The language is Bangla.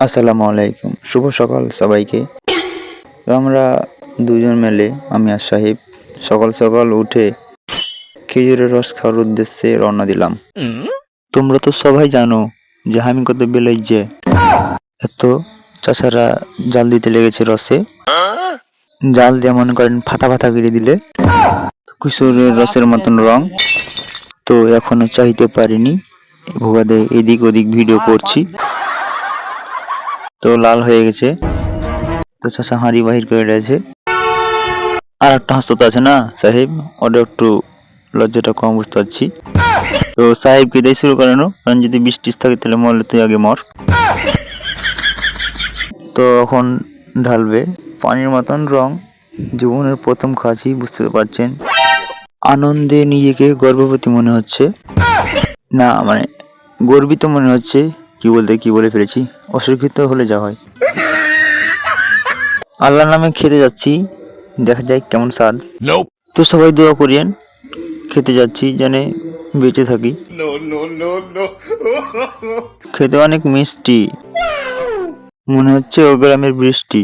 আসসালামু আলাইকুম, শুভ সকাল সবাইকে। তো আমরা দুজন মিলে আমি আর সাহেব সকাল সকাল উঠে খেজুরের রস খাওয়ার উদ্দেশ্যে রওনা দিলাম। তোমরা তো সবাই জানো যে আমি কত বেলজ্জে। এত চাষারা জাল দিতে লেগেছে রসে, জাল দিয়ে মনে করেন ফাতা ফাতা করে দিলে কিশোরের রসের মতন রং। তো এখনো চাইতে পারিনি, ভুয়াদে এদিক ওদিক ভিডিও করছি। তো লাল হয়ে গেছে, তো চাষা হাঁড়ি বাহির করে রয়েছে। আর একটা হাসতে আছে না সাহেব, ওটা একটু লজ্জাটা কম বুঝতে পারছি। তো সাহেবকে দিয়ে শুরু করানো, কারণ যদি বৃষ্টি থাকে তাহলে মরলে তুই আগে মর। তো এখন ঢালবে পানির মতন রং, জীবনের প্রথম খাচ্ছি, বুঝতে পারছেন। আনন্দে নিজেকে গর্ভবতী মনে হচ্ছে, না মানে গর্বিত মনে হচ্ছে। কি বলতে কি বলে ফেলেছি, অশিক্ষিত হলে যা হয়। আল্লাহর নামে খেতে যাচ্ছি, দেখা যায় কেমন স্বাদ। তো সবাই দোয়া করিয়েন, খেতে যাচ্ছি যেন বেঁচে থাকি। খেতে অনেক মিষ্টি, মনে হচ্ছে ও গ্রামের বৃষ্টি।